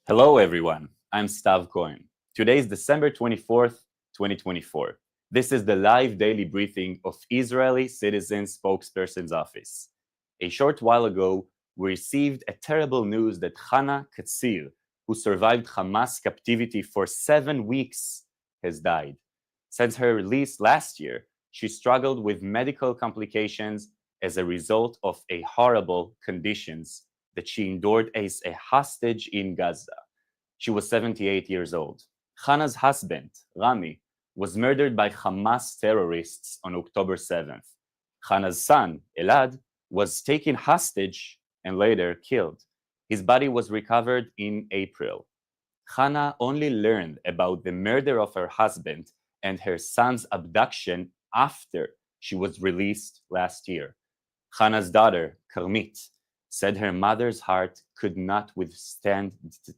Hello, everyone. I'm Stav Cohen. Today is December 24th, 2024. This is the live daily briefing of Israeli Citizen Spokesperson's Office. A short while ago, we received a terrible news that Hana Katsir, who survived Hamas captivity for 7 weeks, has died. Since her release last year, she struggled with medical complications as a result of horrible conditions that she endured as a hostage in Gaza. She was 78 years old. Hana's husband, Rami, was murdered by Hamas terrorists on October 7th. Hana's son, Elad, was taken hostage and later killed. His body was recovered in April. Hana only learned about the murder of her husband and her son's abduction after she was released last year. Hana's daughter, Karmit, said her mother's heart could not withstand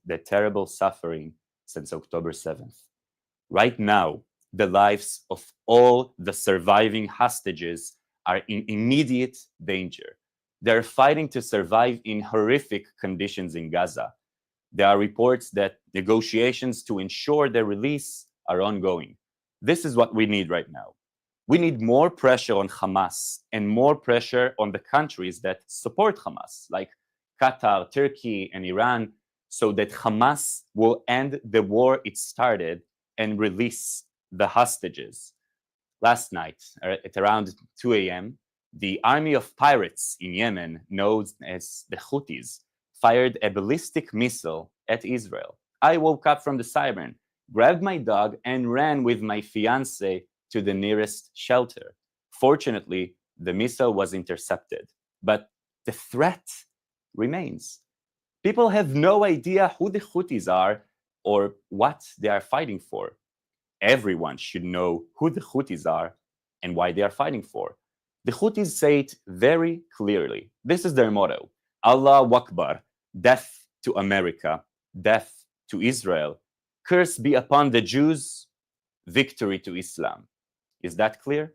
the terrible suffering since October 7th. Right now, the lives of all the surviving hostages are in immediate danger. They're fighting to survive in horrific conditions in Gaza. There are reports that negotiations to ensure their release are ongoing. This is what we need right now. We need more pressure on Hamas and more pressure on the countries that support Hamas, like Qatar, Turkey, and Iran, so that Hamas will end the war it started and release the hostages. Last night, at around 2 a.m., the army of pirates in Yemen, known as the Houthis, fired a ballistic missile at Israel. I woke up from the siren, grabbed my dog, and ran with my fiancé to the nearest shelter. Fortunately, the missile was intercepted, but the threat remains. People have no idea who the Houthis are or what they are fighting for. Everyone should know who the Houthis are and why they are fighting for. The Houthis say it very clearly. This is their motto: Allahu Akbar, death to America, death to Israel, curse be upon the Jews, victory to Islam. Is that clear?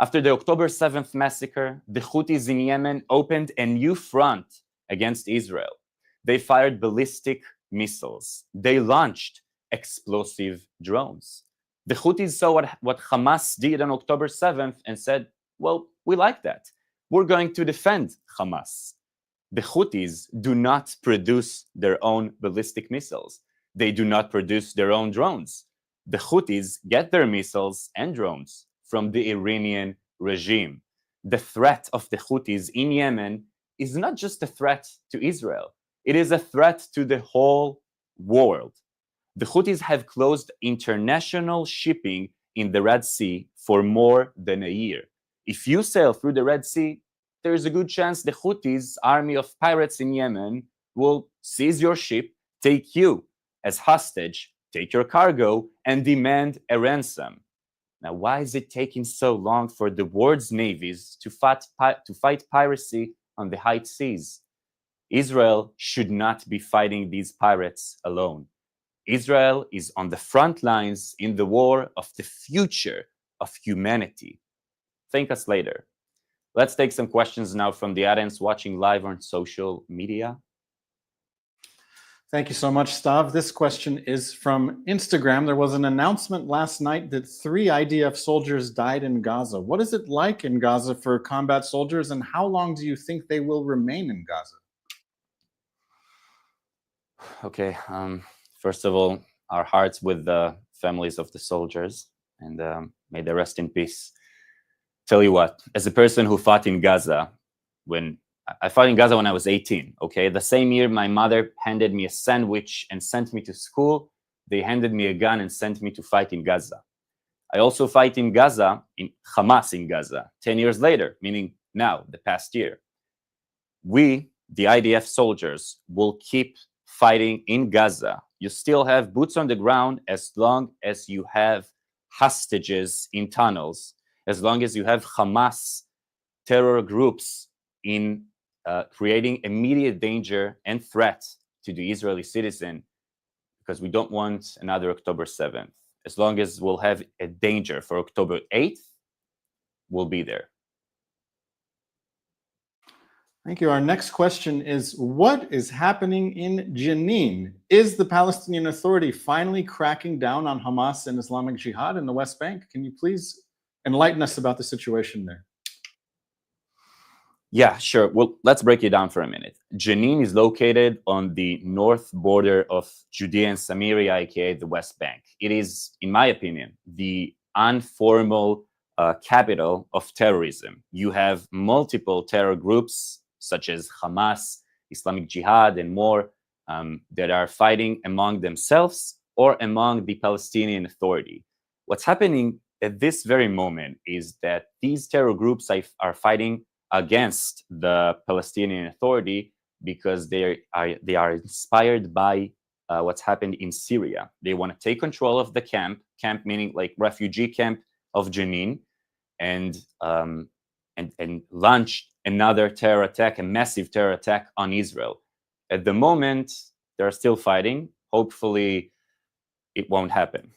After the October 7th massacre, the Houthis in Yemen opened a new front against Israel. They fired ballistic missiles. They launched explosive drones. The Houthis saw what Hamas did on October 7th and said, well, we like that. we're going to defend Hamas. The Houthis do not produce their own ballistic missiles. They do not produce their own drones. The Houthis get their missiles and drones from the Iranian regime. The threat of the Houthis in Yemen is not just a threat to Israel. It is a threat to the whole world. The Houthis have closed international shipping in the Red Sea for more than a year. If you sail through the Red Sea, there is a good chance the Houthis, army of pirates in Yemen, will seize your ship, take you as hostage, take your cargo, and demand a ransom. Now, why is it taking so long for the world's navies to fight piracy on the high seas? Israel should not be fighting these pirates alone. Israel is on the front lines in the war of the future of humanity. Thank us later. Let's take some questions now from the audience watching live on social media. Thank you so much, Stav. This question is from Instagram. There was an announcement last night that 3 IDF soldiers died in Gaza. What is it like in Gaza for combat soldiers, and how long do you think they will remain in Gaza? Okay, first of all, our hearts with the families of the soldiers, and may they rest in peace. Tell you what, as a person who fought in Gaza, when I fought in Gaza when I was 18, okay? The same year my mother handed me a sandwich and sent me to school, they handed me a gun and sent me to fight in Gaza. I also fight in Gaza, in Hamas in Gaza, 10 years later, meaning now, the past year. We, the IDF soldiers, will keep fighting in Gaza. You still have boots on the ground as long as you have hostages in tunnels, as long as you have Hamas terror groups in creating immediate danger and threat to the Israeli citizen, because we don't want another October 7th. As long as we'll have a danger for October 8th, we'll be there. Thank you. Our next question is, what is happening in Jenin? Is the Palestinian Authority finally cracking down on Hamas and Islamic Jihad in the West Bank? Can you please enlighten us about the situation there? Yeah, sure. Well, let's break it down for a minute. Jenin is located on the north border of Judea and Samaria, aka the West Bank. It is, in my opinion, the informal capital of terrorism. You have multiple terror groups such as Hamas, Islamic Jihad, and more that are fighting among themselves or among the Palestinian Authority. What's happening at this very moment is that these terror groups are fighting against the Palestinian Authority because they are inspired by what's happened in Syria. They want to take control of the camp meaning like refugee camp of Jenin, and launch another terror attack, a massive terror attack on Israel. At the moment, they're still fighting. Hopefully, it won't happen.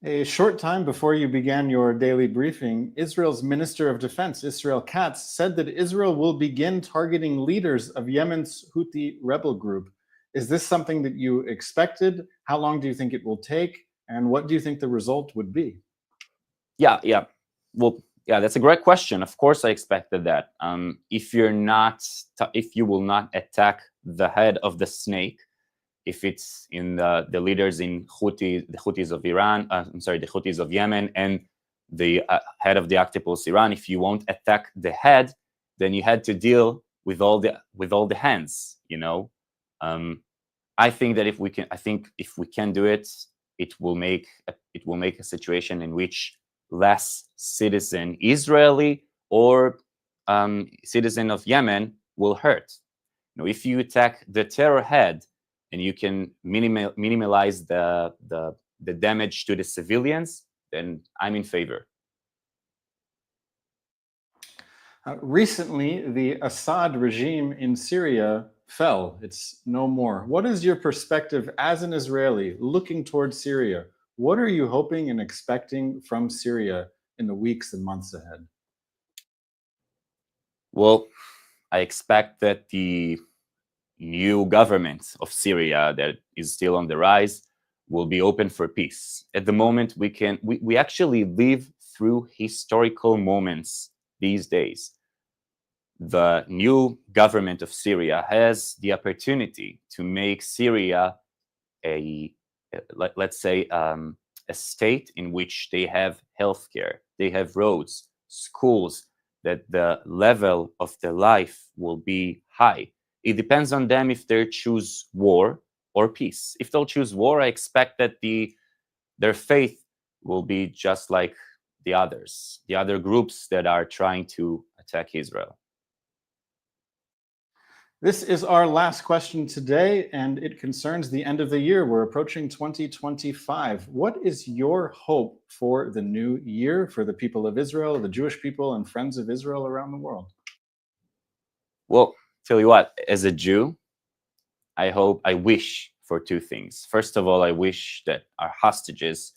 A short time before you began your daily briefing, Israel's Minister of Defense, Israel Katz, said that Israel will begin targeting leaders of Yemen's Houthi rebel group. Is this something that you expected? How long do you think it will take? And what do you think the result would be? Yeah. Well, yeah, that's a great question. Of course, I expected that. If you will not attack the head of the snake, if it's in the leaders in the Houthis of Iran, the Houthis of Yemen, and the head of the octopus Iran, if you won't attack the head, then you had to deal with all the hands. You know, I think that if we can do it, it will make a situation in which less citizen Israeli or citizen of Yemen will hurt. You know, if you attack the terror head, and you can minimize the damage to the civilians, then I'm in favor. Recently, the Assad regime in Syria fell. It's no more. What is your perspective as an Israeli looking towards Syria? What are you hoping and expecting from Syria in the weeks and months ahead? Well, I expect that the new government of Syria that is still on the rise will be open for peace. At the moment, we actually live through historical moments these days. The new government of Syria has the opportunity to make Syria let's say, a state in which they have healthcare, they have roads, schools, that the level of their life will be high. It depends on them if they choose war or peace. If they'll choose war, I expect that their faith will be just like the others, the other groups that are trying to attack Israel. This is our last question today, and it concerns the end of the year. We're approaching 2025. What is your hope for the new year, for the people of Israel, the Jewish people, and friends of Israel around the world? Well, tell you what, as a Jew, I wish for two things. First of all, I wish that our hostages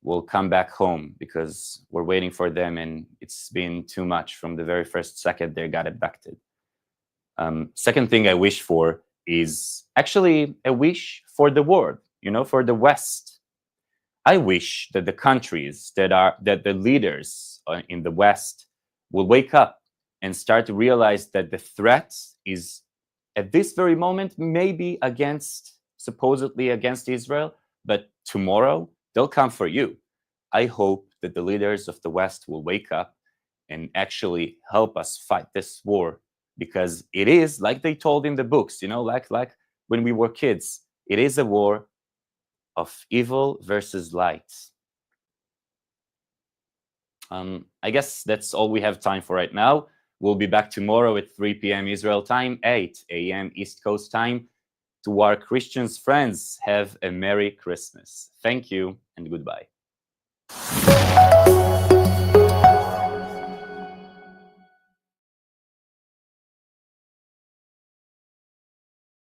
will come back home, because we're waiting for them, and it's been too much from the very first second they got abducted. Second thing I wish for is actually a wish for the world, for the West. I wish that the countries that the leaders in the West will wake up and start to realize that the threat is at this very moment maybe supposedly against Israel, but tomorrow they'll come for you. I hope that the leaders of the West will wake up and actually help us fight this war, because it is, like they told in the books, like when we were kids, it is a war of evil versus light. I guess that's all we have time for right now. We'll be back tomorrow at 3 p.m. Israel time, 8 a.m. East Coast time. To our Christian friends, have a Merry Christmas. Thank you and goodbye.